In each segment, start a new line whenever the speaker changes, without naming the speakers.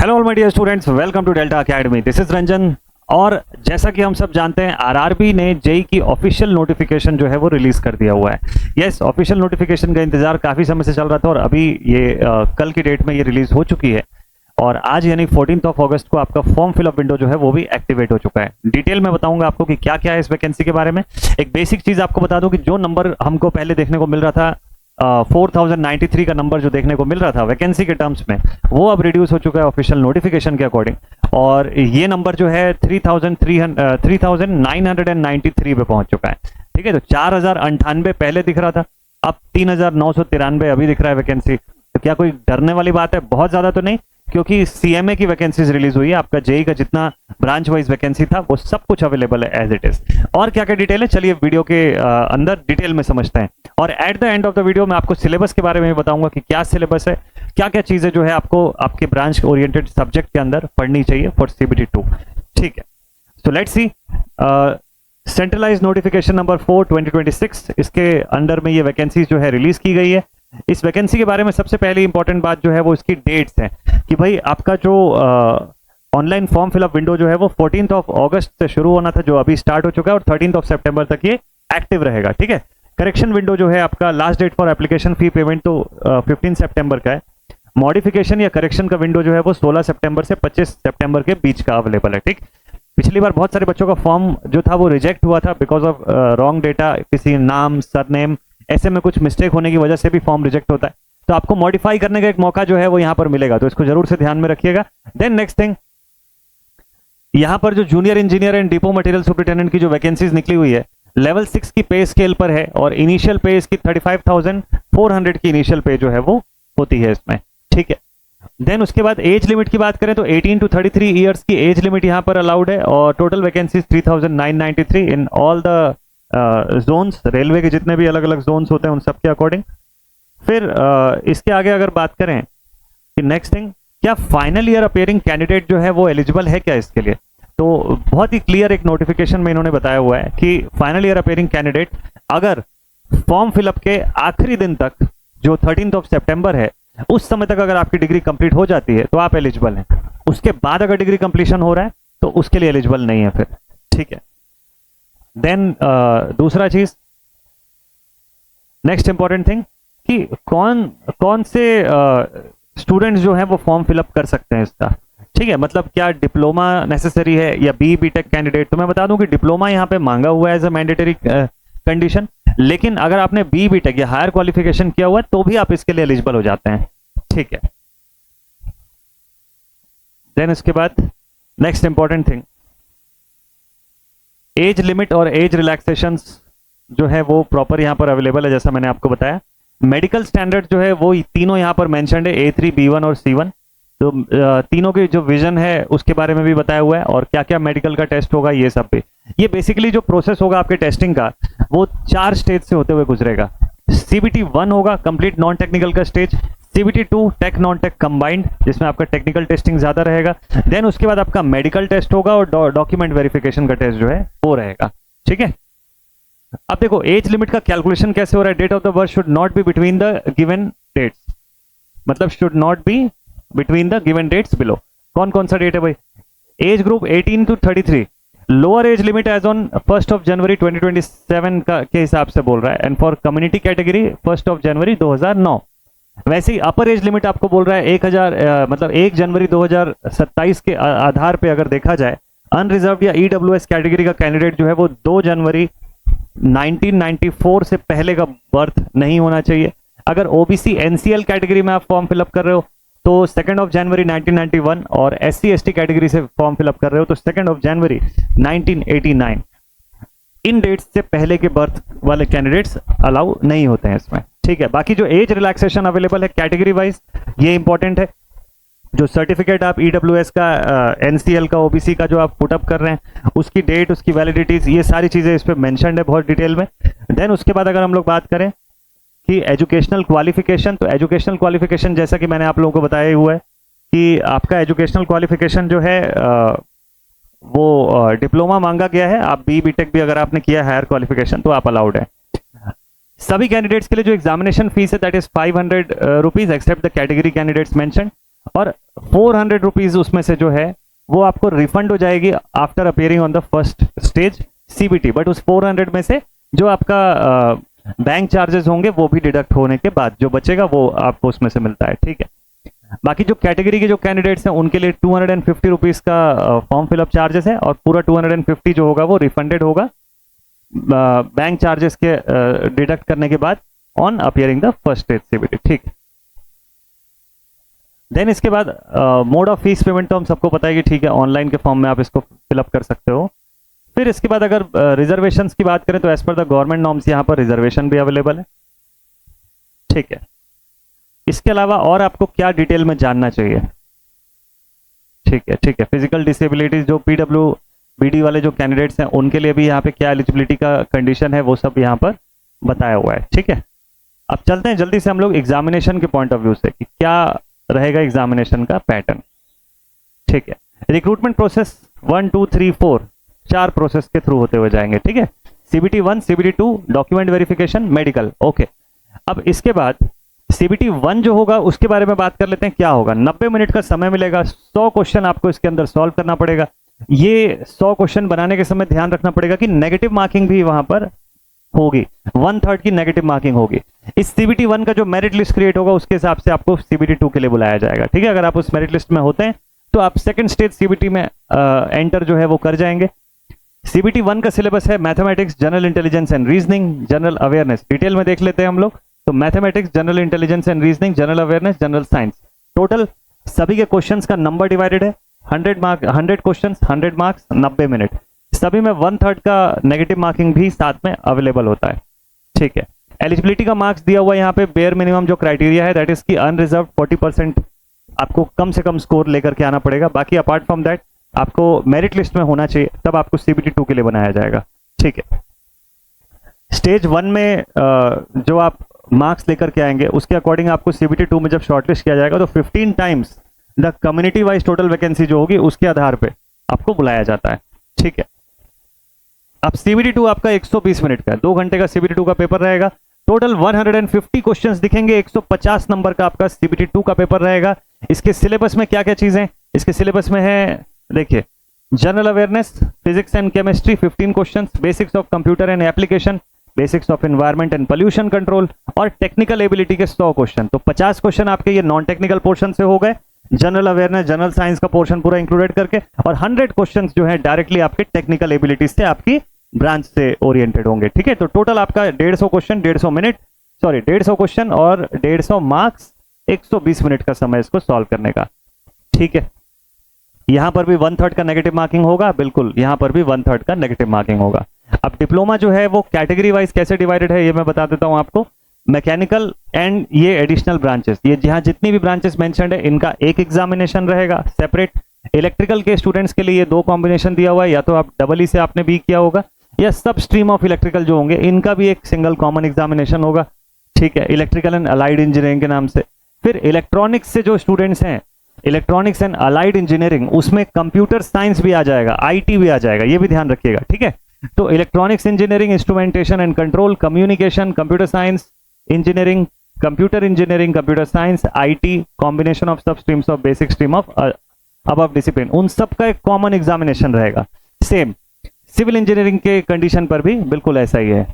Hello all my dear students, welcome to Delta Academy. This is Ranjan. और जैसा कि हम सब जानते हैं, आरआरबी ने जेई की ऑफिशियल नोटिफिकेशन जो है वो रिलीज कर दिया हुआ है। यस, ऑफिशियल नोटिफिकेशन का इंतजार काफी समय से चल रहा था और अभी ये कल की डेट में ये रिलीज हो चुकी है। और आज यानी 14 अगस्त को आपका फॉर्म फिलअप विंडो जो है वो भी एक्टिवेट हो चुका है। डिटेल में बताऊंगा आपको कि क्या क्या है इस वैकेंसी के बारे में। एक बेसिक चीज आपको बता दूं कि जो नंबर हमको पहले देखने को मिल रहा था, 4093 का नंबर जो देखने को मिल रहा था वैकेंसी के टर्म्स में, वो अब रिड्यूस हो चुका है ऑफिशियल नोटिफिकेशन के अकॉर्डिंग। और ये नंबर जो है 3993 पे पहुंच चुका है। ठीक है, तो 4098 पहले दिख रहा था, अब 3993 अभी दिख रहा है वैकेंसी। तो क्या कोई डरने वाली बात है? बहुत ज्यादा तो नहीं, क्योंकि सीएमए की वैकेंसीज रिलीज हुई है। आपका जेई का जितना ब्रांच वाइज वैकेंसी था वो सब कुछ अवेलेबल है एज इट इज। और क्या क्या डिटेल है, चलिए वीडियो के अंदर डिटेल में समझते हैं। और at the end of the video मैं आपको सिलेबस के बारे में बताऊंगा कि क्या सिलेबस है, क्या क्या चीजें जो है आपको आपके ब्रांच ओरिएंटेड सब्जेक्ट के अंदर पढ़नी चाहिए फॉर सीबीटी 2। ठीक है, so let's see. Centralise notification number 4 2026, इसके अंडर में ये वैकेंसी जो है रिलीज की गई है। इस वैकेंसी के बारे में सबसे पहली इंपॉर्टेंट बात जो है वो इसकी डेट्स है कि भाई आपका जो ऑनलाइन फॉर्म फिलअप विंडो जो है वो 14 अगस्त से शुरू होना था, जो अभी स्टार्ट हो चुका है, और 13 सितंबर तक ये एक्टिव रहेगा। ठीक है, करेक्शन विंडो जो है आपका last date for application fee payment तो 15 सितंबर का है। मॉडिफिकेशन या करेक्शन का विंडो जो है वो 16 सितंबर से 25 सितंबर के बीच का अवेलेबल है। ठीक, पिछली बार बहुत सारे बच्चों का फॉर्म जो था वो रिजेक्ट हुआ था बिकॉज ऑफ रॉन्ग डेटा, किसी नाम सरनेम ऐसे में कुछ मिस्टेक होने की वजह से भी फॉर्म रिजेक्ट होता है। तो आपको मॉडिफाई करने का एक मौका जो है वो यहां पर मिलेगा, तो इसको जरूर से ध्यान में रखिएगा। देन नेक्स्ट थिंग, यहां पर जो junior engineer and depot material superintendent की जो वैकेंसीज निकली हुई है, लेवल 6 की पे स्केल पर है और इनिशियल पे इसकी 35,400 की इनिशियल पे जो है वो होती है इसमें। ठीक है, देन उसके बाद एज लिमिट की बात करें तो 18 to 33 ईयर्स की एज लिमिट यहां पर अलाउड है और total vacancies 3993 in all the zones, railway के जितने भी अलग अलग जोन्स होते हैं उन सब के अकॉर्डिंग। फिर इसके आगे अगर बात करें कि नेक्स्ट थिंग, क्या फाइनल ईयर अपेयरिंग कैंडिडेट जो है वो एलिजिबल है क्या इसके लिए, तो बहुत ही क्लियर एक नोटिफिकेशन में इन्होंने बताया हुआ है कि फाइनल ईयर अपेयरिंग कैंडिडेट अगर फॉर्म फिलअप के आखिरी दिन तक, जो 13 सितंबर है, उस समय तक अगर आपकी डिग्री कंप्लीट हो जाती है तो आप एलिजिबल हैं। उसके बाद अगर डिग्री कंप्लीशन हो रहा है तो उसके लिए एलिजिबल नहीं है फिर। ठीक है, देन दूसरा चीज, नेक्स्ट इंपॉर्टेंट थिंग कि कौन कौन से स्टूडेंट्स जो हैं वो फॉर्म फिलअप कर सकते हैं इसका। ठीक है, मतलब क्या डिप्लोमा नेसेसरी है या बीटेक कैंडिडेट। तो मैं बता दूं कि डिप्लोमा यहाँ पे मांगा हुआ है एज अ मैंडेटरी कंडीशन, लेकिन अगर आपने बीटेक या हायर क्वालिफिकेशन किया हुआ है तो भी आप इसके लिए एलिजिबल हो जाते हैं। ठीक है, देन इसके बाद next important thing, age limit और एज रिलैक्सेशंस जो है वो प्रॉपर यहां पर अवेलेबल है, जैसा मैंने आपको बताया। मेडिकल स्टैंडर्ड जो है वो तीनों यहां पर मेंशन्ड है, A3, B1 और C1। तो तीनों के जो विजन है उसके बारे में भी बताया हुआ है और क्या क्या मेडिकल का टेस्ट होगा ये सब भी। ये बेसिकली जो प्रोसेस होगा आपके टेस्टिंग का वो 4 स्टेज से होते हुए गुजरेगा। CBT 1 होगा कंप्लीट नॉन टेक्निकल का stage, CBT 2 tech non tech combined, जिसमें आपका टेक्निकल टेस्टिंग ज्यादा रहेगा। देन उसके बाद आपका मेडिकल टेस्ट होगा और डॉक्यूमेंट वेरिफिकेशन का टेस्ट जो है वो रहेगा। ठीक है, अब देखो एज लिमिट का कैलकुलेशन कैसे हो रहा है। Date of the birth should not be between the given dates, मतलब should not be between the given dates below. कौन कौन सा डेट है भाई? Age group 18 to 33, lower age limit age on 1 January 2027 का के हिसाब से बोल रहा है, and for community category 1 January 2009। वैसे ही अपर एज लिमिट आपको बोल रहा है 1 जनवरी 2027 के आधार पे अगर देखा जाए, अनरिजर्व या ईडब्ल्यूएस कैटेगरी का कैंडिडेट जो है वो 2 जनवरी 1994 से पहले का बर्थ नहीं होना चाहिए। अगर ओबीसी एनसीएल कैटेगरी में आप फॉर्म फिलअप कर रहे हो तो 2 जनवरी 1991, और SC ST कैटेगरी से फॉर्म फिलअप कर रहे हो तो 2 जनवरी 1989। इन डेट्स से पहले के बर्थ वाले कैंडिडेट्स अलाउ नहीं होते हैं इसमें। ठीक है, बाकी जो एज रिलैक्सेशन अवेलेबल है कैटेगरी वाइज ये इंपॉर्टेंट है। जो सर्टिफिकेट आप ईडब्ल्यूएस का, एनसीएल का, ओबीसी का जो आप पुटअप कर रहे हैं उसकी डेट, उसकी वैलिडिटीज, ये सारी चीजें इस पे मेंशन्ड है बहुत डिटेल में। देन उसके बाद अगर हम लोग बात करें कि एजुकेशनल क्वालिफिकेशन, तो एजुकेशनल क्वालिफिकेशन जैसा कि मैंने आप लोगों को बताया हुआ है कि आपका एजुकेशनल क्वालिफिकेशन जो है वो डिप्लोमा मांगा गया है। आप बीटेक भी अगर आपने किया हायर क्वालिफिकेशन तो आप अलाउड है। सभी कैंडिडेट्स के लिए जो एग्जामिनेशन फीस है that is 500 rupees except the category candidates mention. और 400 रुपीज उसमें से जो है वो आपको रिफंड हो जाएगी after appearing on the first stage CBT. But उस 400 में से जो आपका बैंक चार्जेस होंगे वो भी डिडक्ट होने के बाद जो बचेगा वो आपको उसमें से मिलता है, ठीक है। बाकी जो कैटेगरी के जो कैंडिडेट्स हैं उनके लिए 250 रुपीज का फॉर्म फिलअप चार्जेस है और पूरा 250 जो होगा वो रिफंडेड होगा बैंक चार्जेस के डिडक्ट करने के बाद on appearing the first stage CBT, ठीक। देन इसके बाद मोड ऑफ फीस पेमेंट तो हम सबको पता है कि ठीक है, ऑनलाइन के फॉर्म में आप इसको फिलअप कर सकते हो। फिर इसके बाद अगर रिजर्वेशन की बात करें तो as per the government norms यहाँ पर रिजर्वेशन भी अवेलेबल है, ठीक है। इसके अलावा और आपको क्या डिटेल में जानना चाहिए, ठीक है, ठीक है। फिजिकल डिसेबिलिटीज जो पीडब्ल्यूबीडी वाले जो कैंडिडेट्स हैं उनके लिए भी यहाँ पे क्या एलिजिबिलिटी का कंडीशन है वो सब यहाँ पर बताया हुआ है, ठीक है। अब चलते हैं जल्दी से हम लोग एग्जामिनेशन के पॉइंट ऑफ व्यू से कि क्या रहेगा एग्जामिनेशन का पैटर्न, ठीक है। रिक्रूटमेंट प्रोसेस 1 2 3 4 4 प्रोसेस के थ्रू होते हुए जाएंगे, ठीक है। CBT 1, CBT 2, document verification, medical, okay. अब इसके बाद सीबीटी 1 जो होगा उसके बारे में बात कर लेते हैं। क्या होगा, 90 मिनट का समय मिलेगा, 100 क्वेश्चन आपको इसके अंदर सॉल्व करना पड़ेगा। ये 100 क्वेश्चन बनाने के समय ध्यान रखना पड़ेगा कि नेगेटिव मार्किंग भी वहां पर होगी, 1/3 की नेगेटिव मार्किंग होगी। इस सीबीटी 1 का जो मेरिट लिस्ट क्रिएट होगा उसके हिसाब से आपको सीबीटी 2 के लिए बुलाया जाएगा, ठीक है। अगर आप उस मेरिट लिस्ट में होते हैं तो आप सेकंड स्टेज सीबीटी में एंटर जो है वो कर जाएंगे। सीबीटी 1 का सिलेबस है mathematics, general intelligence and reasoning, general awareness. Detail में देख लेते हैं हम लोग। तो mathematics, general intelligence and reasoning, general awareness, general science. Total सभी के क्वेश्चंस का नंबर डिवाइडेड है 100 क्वेश्चंस 100 मार्क्स 90 मिनट। सभी में 1/3 का नेगेटिव मार्किंग भी साथ में अवेलेबल होता है, ठीक है। एलिजिबिलिटी का मार्क्स दिया हुआ है यहाँ पे। बेयर मिनिमम जो क्राइटेरिया है दैट इज की अनरिजर्व 40% आपको कम से कम स्कोर लेकर के आना पड़ेगा। बाकी अपार्ट फ्रॉम दैट आपको मेरिट लिस्ट में होना चाहिए, तब आपको सीबीटी 2 के लिए बनाया जाएगा, ठीक है। स्टेज 1 में जो आप मार्क्स लेकर के आएंगे उसके अकॉर्डिंग आपको सीबीटी 2 में जब शॉर्टलिस्ट किया जाएगा तो 15 times the community wise total vacancy जो होगी उसके आधार पे आपको बुलाया जाता है, ठीक है। अब सीबीटी 2 आपका 120 मिनट का 2 घंटे का सीबीटी 2 का पेपर रहेगा। टोटल 150 क्वेश्चंस दिखेंगे, 150 नंबर का आपका सीबीटी 2 का पेपर रहेगा। इसके सिलेबस में क्या क्या चीजें, इसके सिलेबस में है देखिए, general awareness, physics and chemistry 15 questions, basics of computer and application, basics of environment and pollution control और टेक्निकल एबिलिटी के 100 क्वेश्चन। तो 50 क्वेश्चन आपके ये नॉन टेक्निकल पोर्शन से हो गए, जनरल अवेयरनेस, जनरल साइंस का पोर्शन पूरा इंक्लूडेड करके, और 100 क्वेश्चन जो है डायरेक्टली आपके टेक्निकल एबिलिटीज से आपकी ब्रांच से ओरिएंटेड होंगे, ठीक है। तो टोटल आपका 150 क्वेश्चन 150 मिनट, सॉरी 150 क्वेश्चन और 150 मार्क्स, 120 मिनट का समय इसको सॉल्व करने का, ठीक है। यहां पर भी 1/3 का नेगेटिव मार्किंग होगा, बिल्कुल यहां पर भी 1/3 का नेगेटिव मार्किंग होगा। अब डिप्लोमा जो है वो कैटेगरी वाइज कैसे डिवाइडेड है ये मैं बता देता हूं आपको। मैकेनिकल एंड ये एडिशनल ब्रांचेस, ये जहां जितनी भी ब्रांचेस मेंशन्ड है इनका एक एग्जामिनेशन रहेगा सेपरेट। इलेक्ट्रिकल के स्टूडेंट्स के लिए ये 2 कॉम्बिनेशन दिया हुआ है, या तो आप डबल ई से आपने बी किया होगा, या सब स्ट्रीम ऑफ इलेक्ट्रिकल जो होंगे इनका भी एक सिंगल कॉमन एग्जामिनेशन होगा, ठीक है, इलेक्ट्रिकल एंड अलाइड इंजीनियरिंग के नाम से। फिर इलेक्ट्रॉनिक्स से जो स्टूडेंट्स हैं, इलेक्ट्रॉनिक्स एंड अलाइड इंजीनियरिंग, उसमें कंप्यूटर साइंस भी आ जाएगा, आईटी भी आ जाएगा, ये भी ध्यान रखिएगा, ठीक है। तो electronics engineering, instrumentation and control, communication, computer science engineering, computer engineering, computer science, IT, combination of sub streams of basic stream of above discipline, उन सब का एक कॉमन एग्जामिनेशन रहेगा। सेम सिविल इंजीनियरिंग के कंडीशन पर भी बिल्कुल ऐसा ही है,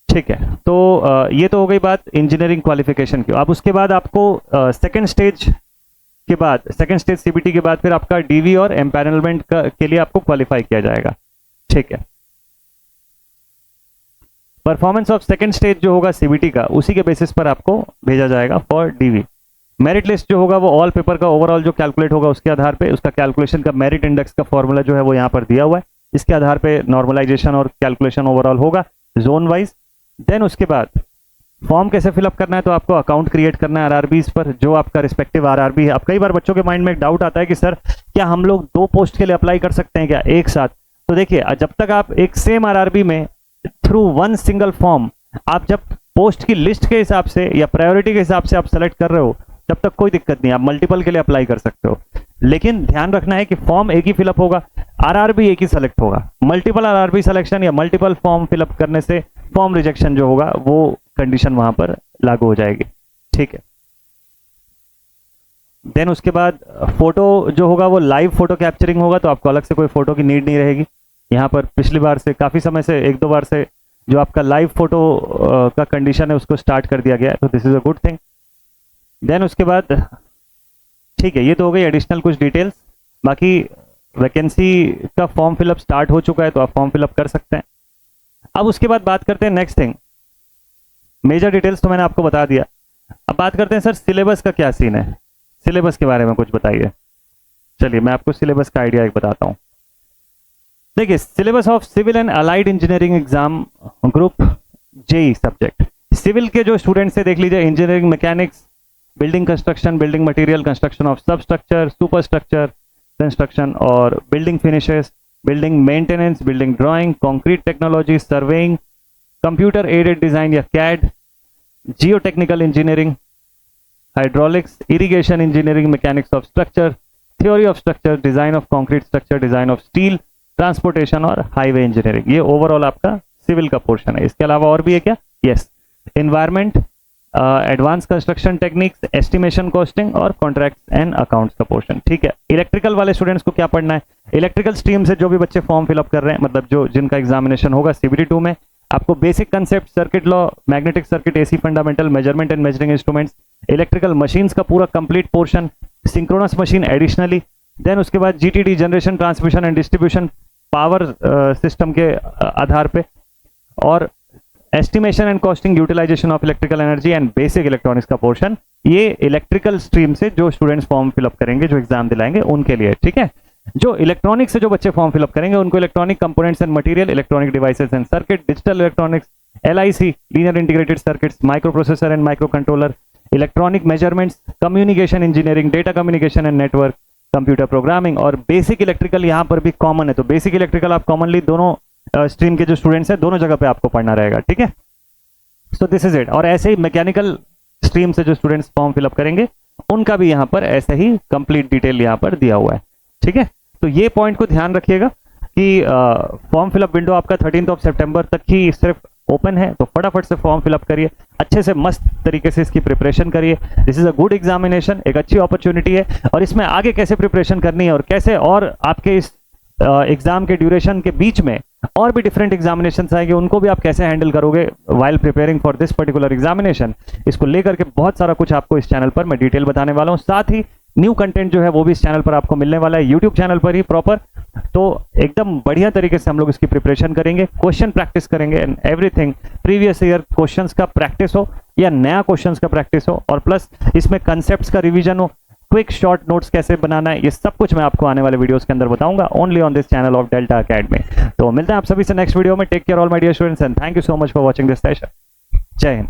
ठीक है। तो ये तो हो गई बात इंजीनियरिंग क्वालिफिकेशन की। अब उसके बाद आपको सेकंड स्टेज के बाद, सेकंड स्टेज सीबीटी के बाद फिर आपका डीवी और एम्पैनलमेंट के लिए आपको क्वालिफाई किया जाएगा, ठीक है। परफॉर्मेंस ऑफ सेकंड स्टेज जो होगा सीबीटी का, उसी के बेसिस पर आपको भेजा जाएगा फॉर डीवी। मेरिट लिस्ट जो होगा वो ऑल पेपर का ओवरऑल जो कैलकुलेट होगा उसके आधार पे, उसका कैलकुलेशन का मेरिट इंडेक्स का फॉर्मूला जो है वो यहाँ पर दिया हुआ है, इसके आधार पे नॉर्मलाइजेशन और कैलकुलेशन ओवरऑल होगा जोन वाइज। देन उसके बाद फॉर्म कैसे फिलअप करना है, तो आपको अकाउंट क्रिएट करना है आरआरबीज पर, जो आपका रिस्पेक्टिव आरआरबी है। अब कई बार बच्चों के माइंड में एक डाउट आता है कि सर क्या हम लोग 2 पोस्ट के लिए अप्लाई कर सकते हैं क्या एक साथ? तो देखिए, जब तक आप एक सेम आरआरबी में थ्रू 1 सिंगल फॉर्म, आप जब पोस्ट की लिस्ट के हिसाब से या प्रायोरिटी के हिसाब से आप सेलेक्ट कर रहे हो तब तक कोई दिक्कत नहीं, आप मल्टीपल के लिए अप्लाई कर सकते हो। लेकिन ध्यान रखना है कि फॉर्म एक ही फिलअप होगा, आरआरबी एक ही सेलेक्ट होगा। मल्टीपल आरआरबी सिलेक्शन या मल्टीपल फॉर्म फिलअप करने से फॉर्म रिजेक्शन जो होगा वो कंडीशन वहां पर लागू हो जाएगी, ठीक है। देन उसके बाद फोटो जो होगा वो लाइव फोटो कैप्चरिंग होगा, तो आपको अलग से कोई फोटो की नीड नहीं रहेगी। यहाँ पर पिछली बार से काफ़ी समय से 1-2 बार से जो आपका लाइव फोटो का कंडीशन है उसको स्टार्ट कर दिया गया है, तो this is a good thing. Then उसके बाद ठीक है, ये तो हो गई एडिशनल कुछ डिटेल्स। बाकी वैकेंसी का फॉर्म फिलअप स्टार्ट हो चुका है, तो आप फॉर्म फिलअप कर सकते हैं। अब उसके बाद बात करते हैं नेक्स्ट थिंग, मेजर डिटेल्स तो मैंने आपको बता दिया। अब बात करते हैं सर सिलेबस का क्या सीन है, सिलेबस के बारे में कुछ बताइए। चलिए मैं आपको सिलेबस का आइडिया एक बताता हूँ। देखिए, syllabus of civil and allied engineering exam group JE subject, civil के जो स्टूडेंट्स है देख लीजिए, engineering mechanics, building construction, building material, construction of sub structure, super structure construction और building finishes, building maintenance, building drawing, concrete technology, surveying, computer aided design या CAD, geo technical engineering, hydraulics, irrigation engineering, mechanics of structure, theory of structure, design of concrete structure, design of steel, transportation और highway engineering. ये overall आपका civil का portion है। इसके अलावा और भी है क्या? Yes, environment, advance construction techniques, estimation costing और कॉन्ट्रैक्ट्स एंड अकाउंट्स का पोर्शन। ठीक है, इलेक्ट्रिकल वाले स्टूडेंट्स को क्या पढ़ना है? इलेक्ट्रिकल स्ट्रीम से जो भी बच्चे फॉर्म फिलअप कर रहे हैं, मतलब जो जिनका एग्जामिनेशन होगा CBT 2 में, आपको basic concept, circuit law, magnetic circuit, AC fundamental, measurement and measuring instruments, electrical machines का पूरा complete portion, synchronous machine additionally, then उसके बाद GTD, generation, transmission and distribution, power system के आधार पे, और estimation and costing, utilization of electrical energy and basic electronics का portion. ये इलेक्ट्रिकल स्ट्रीम से जो स्टूडेंट्स फॉर्म फिलअप करेंगे, जो एग्जाम दिलाएंगे उनके लिए। ठीक है, जो इलेक्ट्रॉनिक्स से जो बच्चे फॉर्म फिलअप करेंगे उनको electronic components and material, electronic devices and circuit, digital electronics, LIC, linear integrated circuits, micro processor and micro controller, electronic measurements, communication engineering, data communication and network, computer programming और basic electrical यहाँ पर भी common है। तो basic electrical आप commonly दोनों stream के जो स्टूडेंट्स हैं दोनों जगह पे आपको पढ़ना रहेगा। ठीक है, सो दिस इज इट। और ऐसे ही मैकेनिकल स्ट्रीम से जो स्टूडेंट्स फॉर्म फिलअप करेंगे उनका भी यहाँ पर ऐसे ही कंप्लीट डिटेल यहाँ पर दिया हुआ है। ठीक है, तो ये पॉइंट को ध्यान रखिएगा कि फॉर्म फिलअप विंडो आपका 13 सितंबर तक ही सिर्फ ओपन है, तो फटाफट से फॉर्म फिलअप करिए, अच्छे से मस्त तरीके से इसकी प्रिपरेशन करिए। This is a good examination, एक अच्छी अपॉर्चुनिटी है। और इसमें आगे कैसे प्रिपरेशन करनी है और कैसे और आपके इस एग्जाम के ड्यूरेशन के बीच में और भी डिफरेंट एग्जामिनेशन आएंगे, उनको भी आप कैसे हैंडल करोगे while preparing for this particular examination, इसको लेकर के बहुत सारा कुछ आपको इस चैनल पर मैं डिटेल बताने वाला हूँ। साथ ही न्यू कंटेंट जो है वो भी इस चैनल पर आपको मिलने वाला है, यूट्यूब चैनल पर ही प्रॉपर। तो एकदम बढ़िया तरीके से हम लोग इसकी प्रिपरेशन करेंगे, क्वेश्चन प्रैक्टिस करेंगे and everything, previous year questions का प्रैक्टिस हो या नया क्वेश्चंस का प्रैक्टिस हो, और प्लस इसमें कंसेप्ट्स का रिवीजन हो, क्विक शॉर्ट नोट्स कैसे बनाना है, ये सब कुछ मैं आपको आने वाले वीडियोस के अंदर बताऊंगा, only on this channel of Delta Academy. तो मिलते हैं आप सभी से नेक्स्ट वीडियो में। Take care all my dear students and thank you so much for watching this session. जय हिंद।